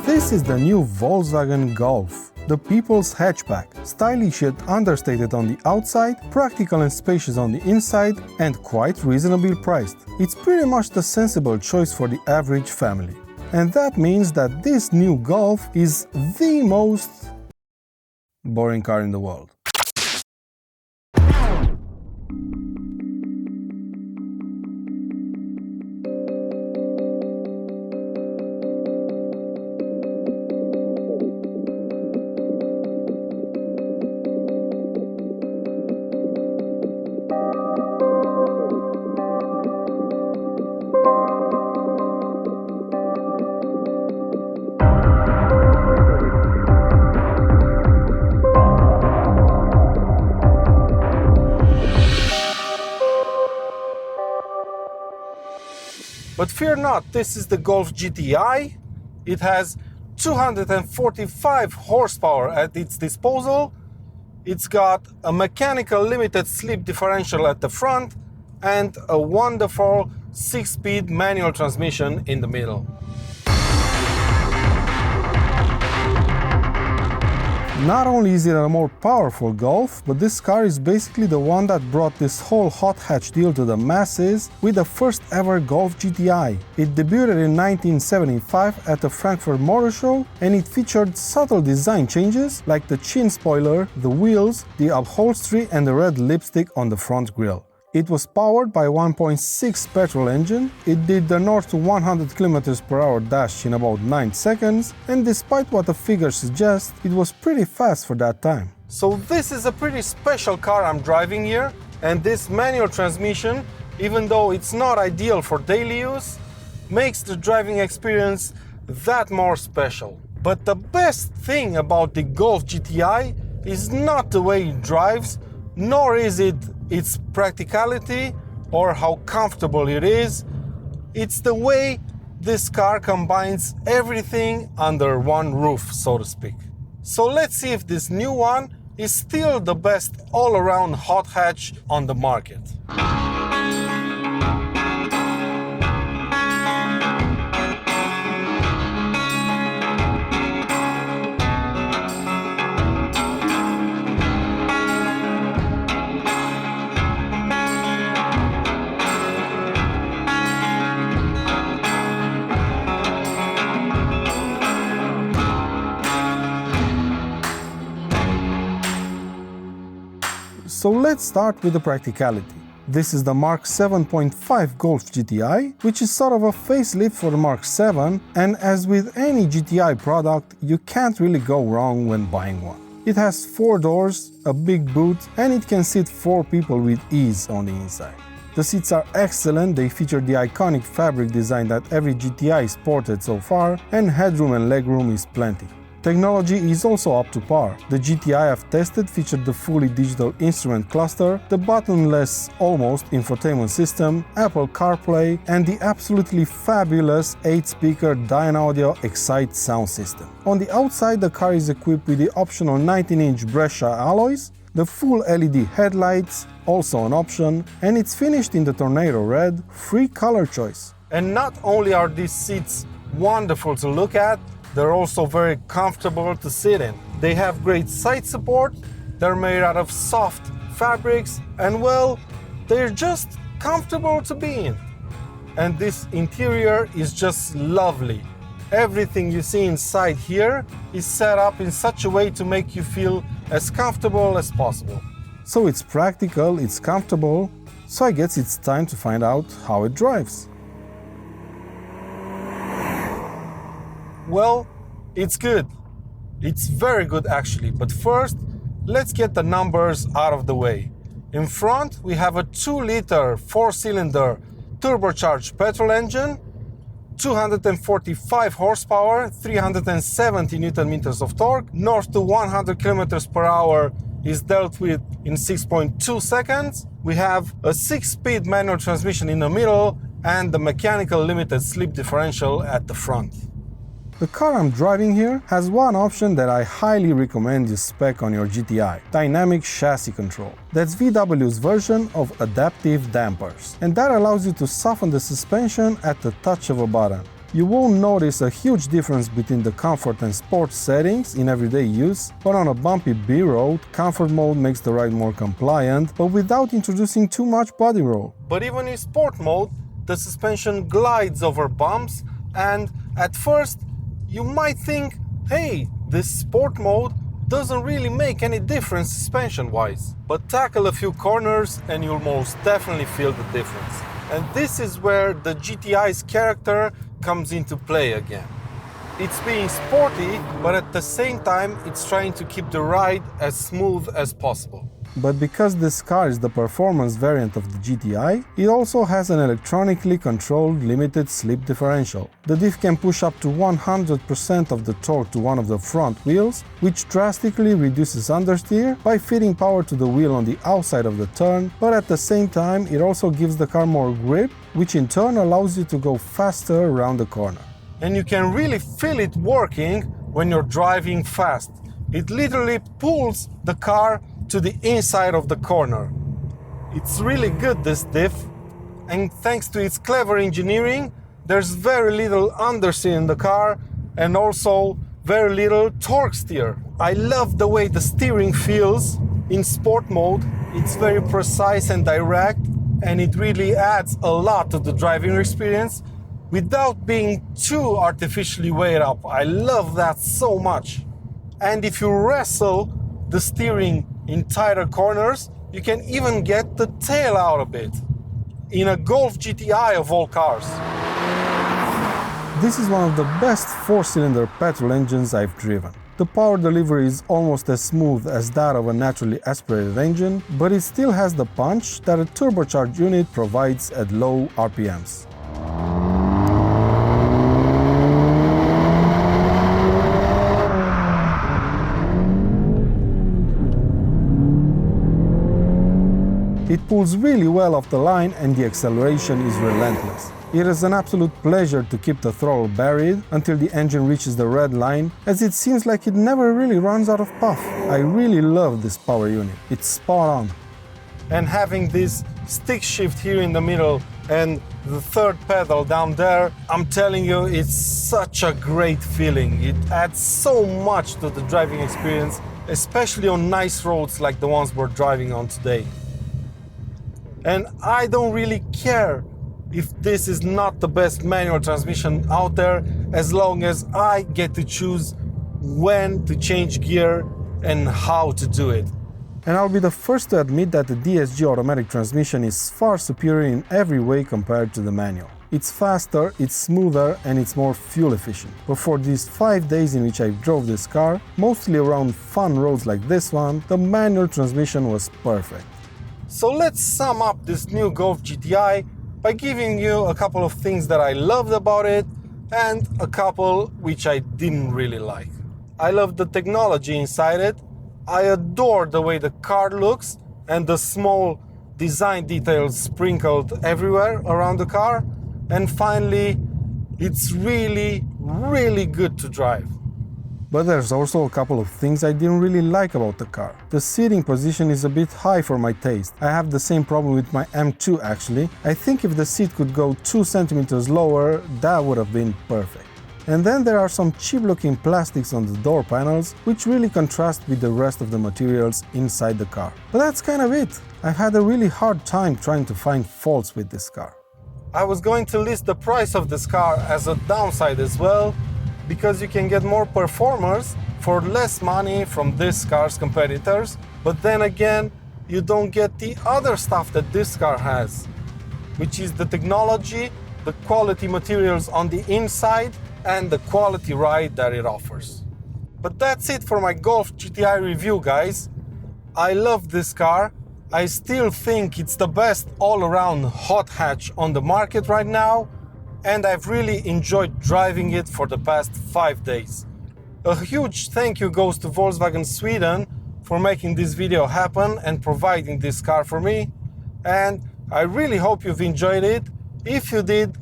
This is the new Volkswagen Golf, the people's hatchback, stylish yet understated on the outside, practical and spacious on the inside, and quite reasonably priced. It's pretty much the sensible choice for the average family. And that means that this new Golf is the most boring car in the world. But fear not, this is the Golf GTI. It has 245 horsepower at its disposal. It's got a mechanical limited slip differential at the front and a wonderful 6-speed manual transmission in the middle. Not only is it a more powerful Golf, but this car is basically the one that brought this whole hot hatch deal to the masses with the first ever Golf GTI. It debuted in 1975 at the Frankfurt Motor Show, and it featured subtle design changes like the chin spoiler, the wheels, the upholstery and the red lipstick on the front grille. It was powered by a 1.6 petrol engine, it did the 0 to 100 km/h dash in about 9 seconds, and despite what the figures suggest, it was pretty fast for that time. So this is a pretty special car I'm driving here, and this manual transmission, even though it's not ideal for daily use, makes the driving experience that more special. But the best thing about the Golf GTI is not the way it drives, nor is it its practicality or how comfortable it is. It's the way this car combines everything under one roof, so to speak. So let's see if this new one is still the best all-around hot hatch on the market. So let's start with the practicality. This is the Mark 7.5 Golf GTI, which is sort of a facelift for the Mark 7, and as with any GTI product, you can't really go wrong when buying one. It has 4 doors, a big boot, and it can sit 4 people with ease on the inside. The seats are excellent, they feature the iconic fabric design that every GTI sported so far, and headroom and legroom is plenty. Technology is also up to par. The GTI I've tested featured the fully digital instrument cluster, the buttonless almost infotainment system, Apple CarPlay, and the absolutely fabulous 8-speaker Dynaudio Excite sound system. On the outside, the car is equipped with the optional 19-inch Brescia alloys, the full LED headlights, also an option, and it's finished in the Tornado Red, free color choice. And not only are these seats wonderful to look at, they're also very comfortable to sit in. They have great side support, they're made out of soft fabrics, and well, they're just comfortable to be in. And this interior is just lovely. Everything you see inside here is set up in such a way to make you feel as comfortable as possible. So it's practical, it's comfortable, so I guess it's time to find out how it drives. Well, it's good. It's very good actually, but first, let's get the numbers out of the way. In front, we have a 2-liter 4-cylinder turbocharged petrol engine, 245 horsepower, 370 Newton meters of torque, 0 to 100 kilometers per hour is dealt with in 6.2 seconds. We have a 6-speed manual transmission in the middle and the mechanical limited slip differential at the front. The car I'm driving here has one option that I highly recommend you spec on your GTI: dynamic chassis control. That's VW's version of adaptive dampers, and that allows you to soften the suspension at the touch of a button. You won't notice a huge difference between the comfort and sport settings in everyday use, but on a bumpy B-road, comfort mode makes the ride more compliant, but without introducing too much body roll. But even in sport mode, the suspension glides over bumps, and at first, you might think, hey, this sport mode doesn't really make any difference suspension-wise. But tackle a few corners and you'll most definitely feel the difference. And this is where the GTI's character comes into play again. It's being sporty, but at the same time, it's trying to keep the ride as smooth as possible. But because this car is the performance variant of the GTI, it also has an electronically controlled limited slip differential. The diff can push up to 100% of the torque to one of the front wheels, which drastically reduces understeer by feeding power to the wheel on the outside of the turn, but at the same time it also gives the car more grip, which in turn allows you to go faster around the corner. And you can really feel it working when you're driving fast. It literally pulls the car to the inside of the corner. It's really good, this diff, and thanks to its clever engineering, there's very little understeer in the car and also very little torque steer. I love the way the steering feels in sport mode. It's very precise and direct, and it really adds a lot to the driving experience without being too artificially weighed up. I love that so much. And if you wrestle the steering in tighter corners, you can even get the tail out a bit. In a Golf GTI of all cars. This is one of the best 4-cylinder petrol engines I've driven. The power delivery is almost as smooth as that of a naturally aspirated engine, but it still has the punch that a turbocharged unit provides at low RPMs. It pulls really well off the line and the acceleration is relentless. It is an absolute pleasure to keep the throttle buried until the engine reaches the red line, as it seems like it never really runs out of puff. I really love this power unit. It's spot on. And having this stick shift here in the middle and the third pedal down there, I'm telling you, it's such a great feeling. It adds so much to the driving experience, especially on nice roads like the ones we're driving on today. And I don't really care if this is not the best manual transmission out there, as long as I get to choose when to change gear and how to do it. And I'll be the first to admit that the DSG automatic transmission is far superior in every way compared to the manual. It's faster, it's smoother, and it's more fuel efficient. But for these 5 days in which I drove this car, mostly around fun roads like this one, the manual transmission was perfect. So let's sum up this new Golf GTI by giving you a couple of things that I loved about it and a couple which I didn't really like. I love the technology inside it. I adore the way the car looks and the small design details sprinkled everywhere around the car. And finally, it's really, really good to drive. But there's also a couple of things I didn't really like about the car. The seating position is a bit high for my taste. I have the same problem with my M2 actually. I think if the seat could go 2 centimeters lower, that would have been perfect. And then there are some cheap looking plastics on the door panels, which really contrast with the rest of the materials inside the car. But that's kind of it. I've had a really hard time trying to find faults with this car. I was going to list the price of this car as a downside as well, because you can get more performance for less money from this car's competitors, but then again, you don't get the other stuff that this car has, which is the technology, the quality materials on the inside, and the quality ride that it offers. But that's it for my Golf GTI review, guys. I love this car. I still think it's the best all-around hot hatch on the market right now, and I've really enjoyed driving it for the past 5 days. A huge thank you goes to Volkswagen Sweden for making this video happen and providing this car for me, and I really hope you've enjoyed it. If you did,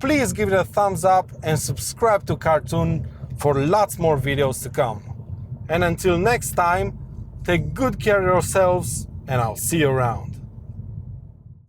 please give it a thumbs up and subscribe to Cartoon for lots more videos to come. And until next time, take good care of yourselves, and I'll see you around.